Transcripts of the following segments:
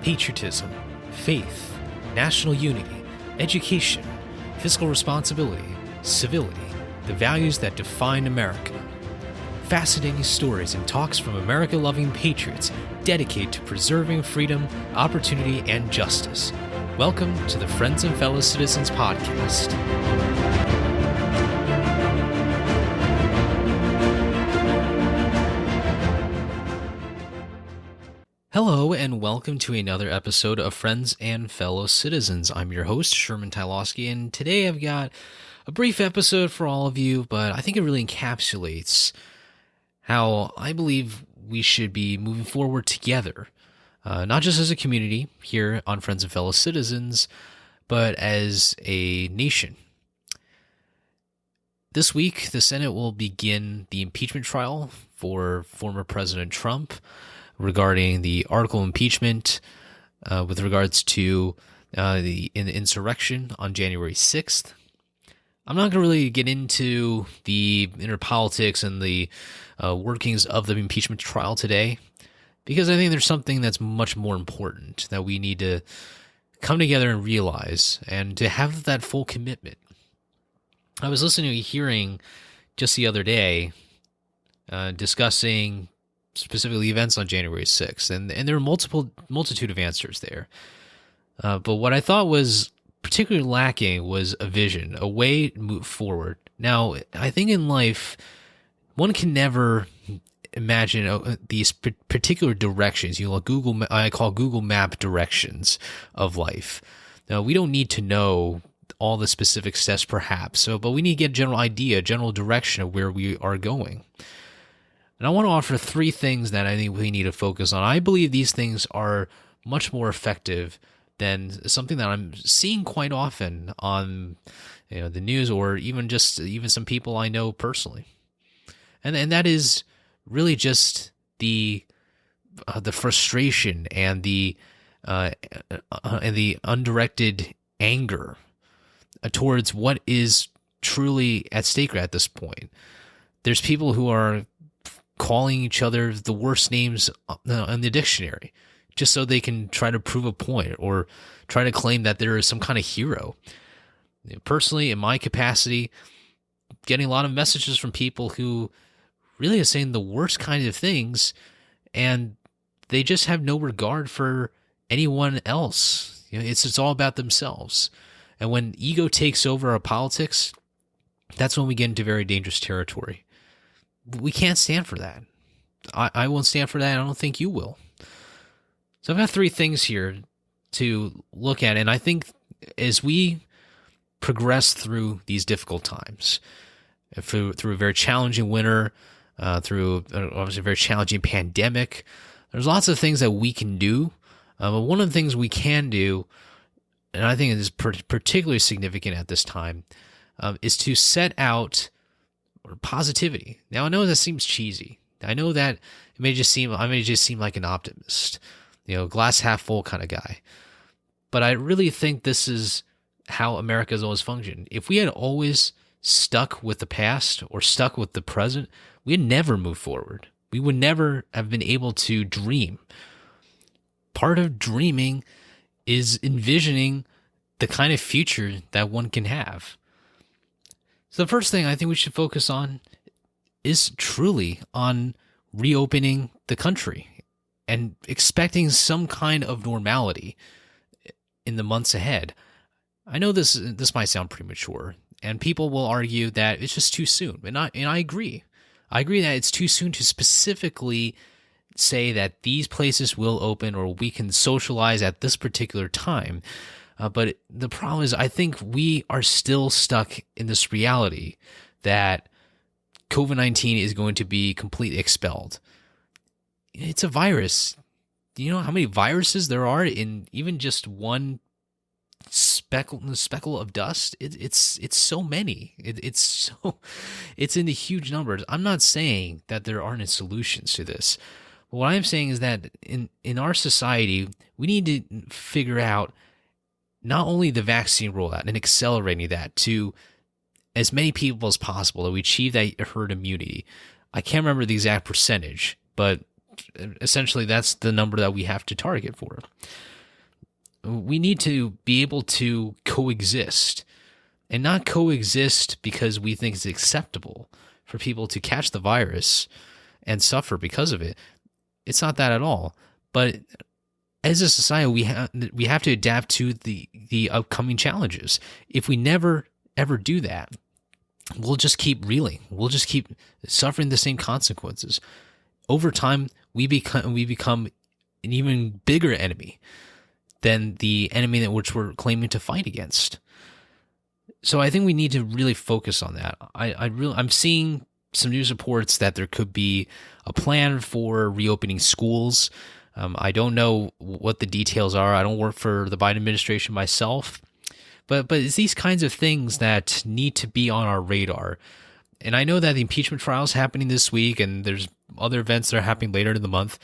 patriotism, faith, national unity, education, fiscal responsibility, civility, the values that define America. Fascinating stories and talks from America-loving patriots dedicated to preserving freedom, opportunity, and justice. Welcome to the Friends and Fellow Citizens podcast. Hello, and welcome to another episode of Friends and Fellow Citizens. I'm your host, Sherman Tylowski, and today I've got a brief episode for all of you, but I think it really encapsulates how I believe we should be moving forward together, not just as a community here on Friends and Fellow Citizens, but as a nation. This week, the Senate will begin the impeachment trial for former President Trump regarding the article of impeachment with regards to the insurrection on January 6th. I'm not going to really get into the inner politics and the workings of the impeachment trial today, because I think there's something that's much more important that we need to come together and realize, and to have that full commitment. I was listening to a hearing just the other day discussing specifically events on January 6th, and there are multitude of answers there. But what I thought was particularly lacking was a vision, a way to move forward. Now, I think in life, one can never imagine these particular directions. I call Google Map directions of life. Now, we don't need to know all the specific steps, perhaps, but we need to get a general idea, a general direction of where we are going. And I want to offer three things that I think we need to focus on. I believe these things are much more effective than something that I'm seeing quite often on the news, or even some people I know personally. And that is really just the frustration and the undirected anger towards what is truly at stake at this point. There's people who are calling each other the worst names in the dictionary, just so they can try to prove a point or try to claim that there is some kind of hero. Personally, in my capacity, getting a lot of messages from people who really are saying the worst kinds of things, and they just have no regard for anyone else. It's all about themselves. And when ego takes over our politics, that's when we get into very dangerous territory. We can't stand for that. I won't stand for that. I don't think you will. So I've got three things here to look at, and I think as we progress through these difficult times, through a very challenging winter, through obviously a very challenging pandemic, there's lots of things that we can do. But one of the things we can do, and I think it is particularly significant at this time, is to set out positivity. Now, I know that seems cheesy. I know that I may just seem like an optimist, glass half full kind of guy. But I really think this is how America has always functioned. If we had always stuck with the past or stuck with the present, we'd never move forward. We would never have been able to dream. Part of dreaming is envisioning the kind of future that one can have. So the first thing I think we should focus on is truly on reopening the country and expecting some kind of normality in the months ahead. I know this might sound premature, and people will argue that it's just too soon, and I agree. I agree that it's too soon to specifically say that these places will open or we can socialize at this particular time. But the problem is, I think we are still stuck in this reality that COVID-19 is going to be completely expelled. It's a virus. Do you know how many viruses there are in even just one speckle of dust? It's so many. It's in the huge numbers. I'm not saying that there aren't any solutions to this. But what I'm saying is that in our society, we need to figure out not only the vaccine rollout and accelerating that to as many people as possible, that we achieve that herd immunity. I can't remember the exact percentage, but essentially that's the number that we have to target for. We need to be able to coexist, and not coexist because we think it's acceptable for people to catch the virus and suffer because of it. It's not that at all. But as a society, we have to adapt to the upcoming challenges. If we never ever do that, we'll just keep reeling. We'll just keep suffering the same consequences. Over time, we become an even bigger enemy than the enemy that which we're claiming to fight against. So I think we need to really focus on that. I'm seeing some news reports that there could be a plan for reopening schools. I don't know what the details are. I don't work for the Biden administration myself, but it's these kinds of things that need to be on our radar. And I know that the impeachment trial is happening this week, and there's other events that are happening later in the month.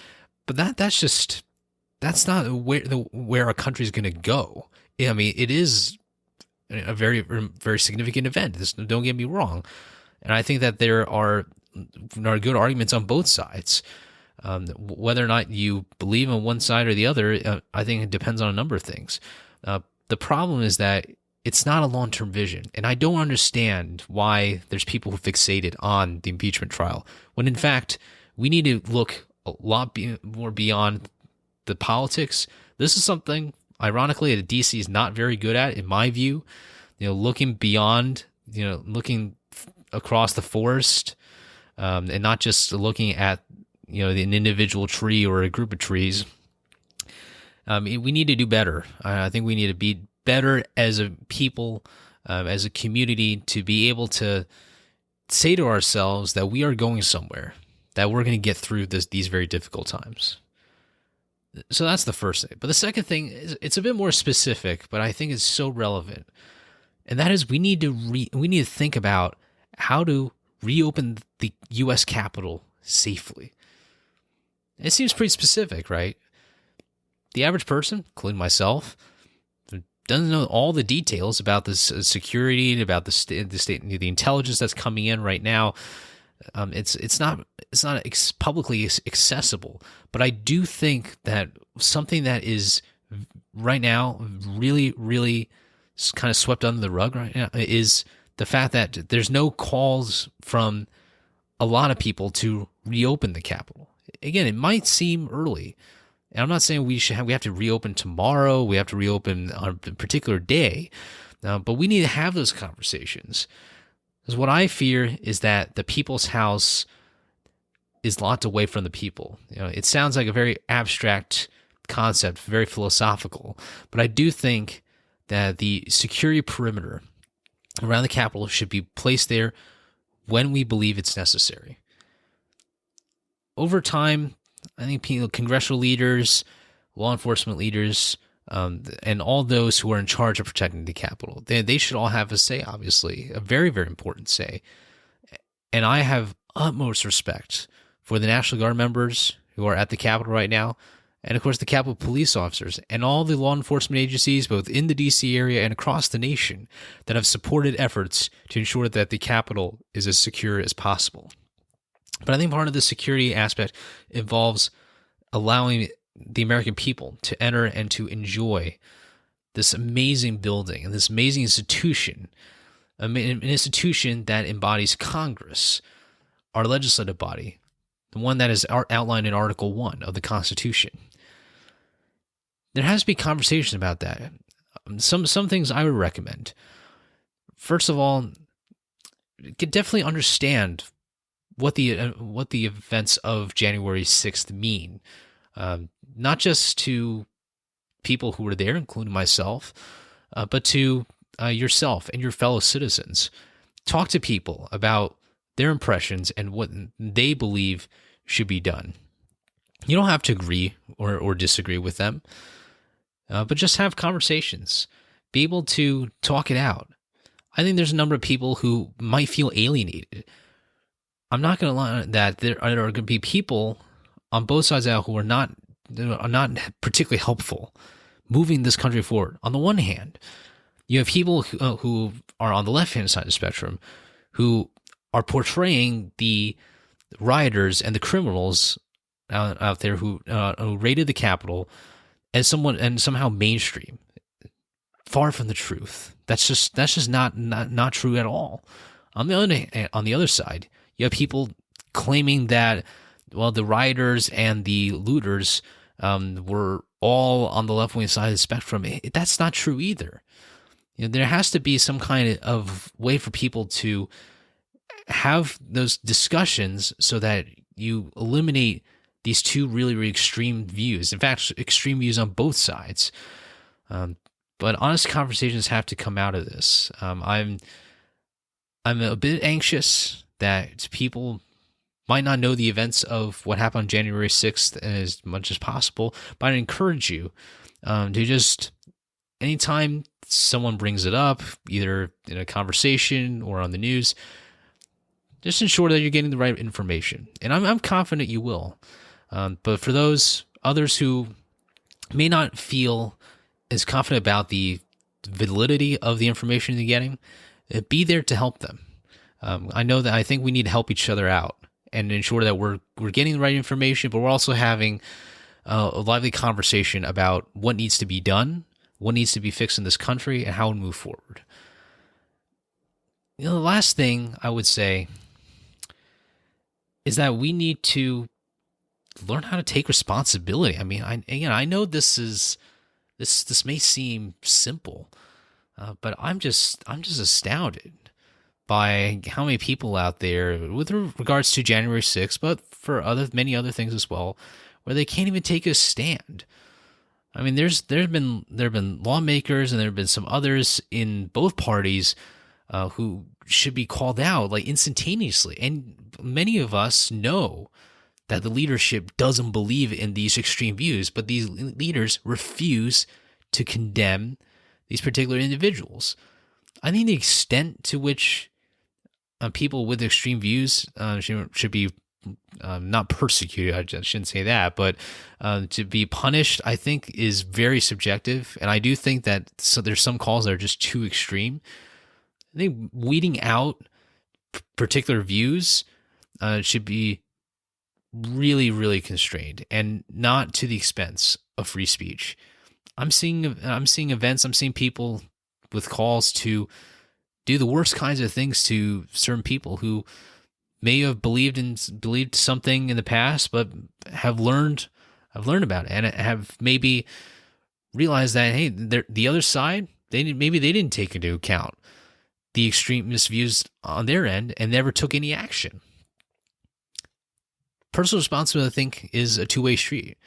But that's not where our country is going to go. I mean, it is a very, very significant event. Don't get me wrong. And I think that there are good arguments on both sides. Whether or not you believe on one side or the other, I think it depends on a number of things. The problem is that it's not a long-term vision. And I don't understand why there's people who fixated on the impeachment trial, when in fact, we need to look a lot more beyond the politics. This is something, ironically, that DC is not very good at, in my view. Looking beyond, looking across the forest, and not just looking at, an individual tree or a group of trees. We need to do better. I think we need to be better as a people, as a community, to be able to say to ourselves that we are going somewhere, that we're going to get through these very difficult times. So that's the first thing. But the second thing is, it's a bit more specific, but I think it's so relevant. And that is, we need to think about how to reopen the U.S. Capitol safely. It seems pretty specific, right? The average person, including myself, doesn't know all the details about this security, about the intelligence that's coming in right now. It's not publicly accessible, but I do think that something that is right now really, really kind of swept under the rug right now is the fact that there's no calls from a lot of people to reopen the Capitol. Again, it might seem early, and I'm not saying we have to reopen tomorrow. We have to reopen on a particular day, but we need to have those conversations. Because what I fear is that the people's house is locked away from the people. It sounds like a very abstract concept, very philosophical, but I do think that the security perimeter around the Capitol should be placed there when we believe it's necessary. Over time, I think congressional leaders, law enforcement leaders, and all those who are in charge of protecting the Capitol, they should all have a say, obviously, a very, very important say. And I have utmost respect for the National Guard members who are at the Capitol right now, and of course the Capitol police officers and all the law enforcement agencies, both in the D.C. area and across the nation, that have supported efforts to ensure that the Capitol is as secure as possible. But I think part of the security aspect involves allowing the American people to enter and to enjoy this amazing building and this amazing institution, an institution that embodies Congress, our legislative body, the one that is outlined in Article 1 of the Constitution. There has to be conversation about that. Some things I would recommend. First of all, you can definitely understand what the events of January 6th mean, not just to people who were there, including myself, but to yourself and your fellow citizens. Talk to people about their impressions and what they believe should be done. You don't have to agree or disagree with them, but just have conversations. Be able to talk it out. I think there's a number of people who might feel alienated. I'm not going to lie that there are going to be people on both sides out who are not particularly helpful moving this country forward. On the one hand, you have people who are on the left-hand side of the spectrum who are portraying the rioters and the criminals out there who raided the Capitol as someone and somehow mainstream. Far from the truth. That's just not true at all. On the other side, you have people claiming that, well, the rioters and the looters were all on the left wing side of the spectrum. That's not true either. There has to be some kind of way for people to have those discussions so that you eliminate these two really, really extreme views. In fact, extreme views on both sides. But honest conversations have to come out of this. I'm a bit anxious that people might not know the events of what happened on January 6th as much as possible, but I encourage you to just, anytime someone brings it up, either in a conversation or on the news, just ensure that you're getting the right information. And I'm confident you will. But for those others who may not feel as confident about the validity of the information you're getting, be there to help them. I think we need to help each other out and ensure that we're getting the right information, but we're also having a lively conversation about what needs to be done, what needs to be fixed in this country, and how we move forward. The last thing I would say is that we need to learn how to take responsibility. I mean, I know this may seem simple, but I'm just astounded by how many people out there, with regards to January 6th, but for many other things as well, where they can't even take a stand. I mean, there have been lawmakers and there have been some others in both parties who should be called out like instantaneously, and many of us know that the leadership doesn't believe in these extreme views, but these leaders refuse to condemn these particular individuals. I think the extent to which people with extreme views should be not persecuted, I shouldn't say that, but to be punished, I think is very subjective. And I do think that there's some calls that are just too extreme. I think weeding out particular views should be really, really constrained and not to the expense of free speech. I'm seeing events, I'm seeing people with calls to do the worst kinds of things to certain people who may have believed something in the past, but have learned about it and have maybe realized that, hey, the other side, maybe they didn't take into account the extremist views on their end and never took any action. Personal responsibility, I think, is a two-way street.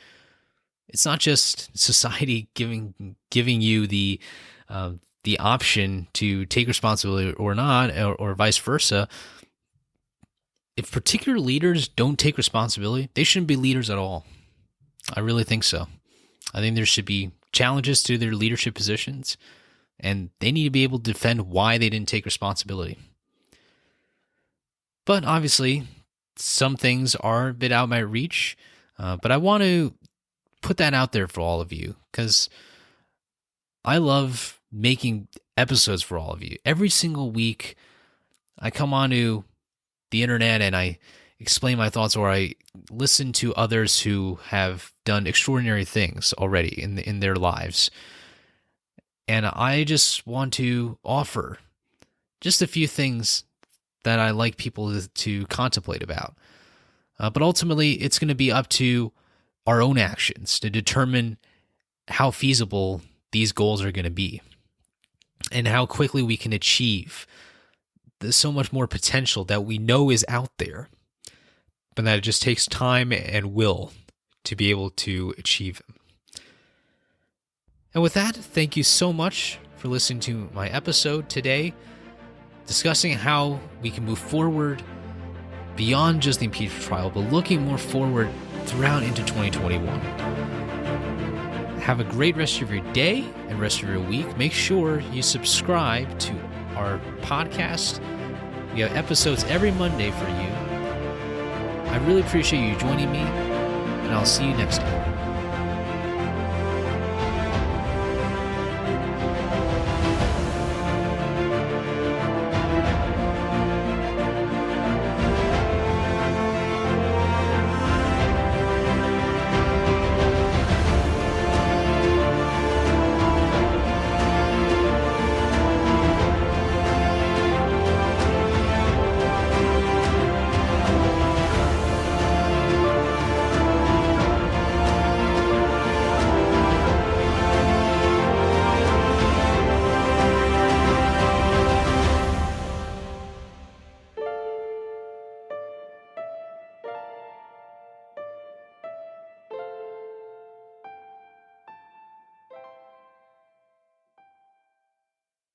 It's not just society giving you the option to take responsibility or not, or vice versa. If particular leaders don't take responsibility, they shouldn't be leaders at all. I really think so. I think there should be challenges to their leadership positions, and they need to be able to defend why they didn't take responsibility. But obviously, some things are a bit out of my reach, but I want to put that out there for all of you because I love making episodes for all of you. Every single week, I come onto the internet and I explain my thoughts, or I listen to others who have done extraordinary things already in their lives. And I just want to offer just a few things that I like people to contemplate about. But ultimately, it's going to be up to our own actions to determine how feasible these goals are going to be and how quickly we can achieve. There's so much more potential that we know is out there, but that it just takes time and will to be able to achieve them. And with that, thank you so much for listening to my episode today, discussing how we can move forward beyond just the impeachment trial, but looking more forward throughout into 2021. Have a great rest of your day and rest of your week. Make sure you subscribe to our podcast. We have episodes every Monday for you. I really appreciate you joining me, and I'll see you next time.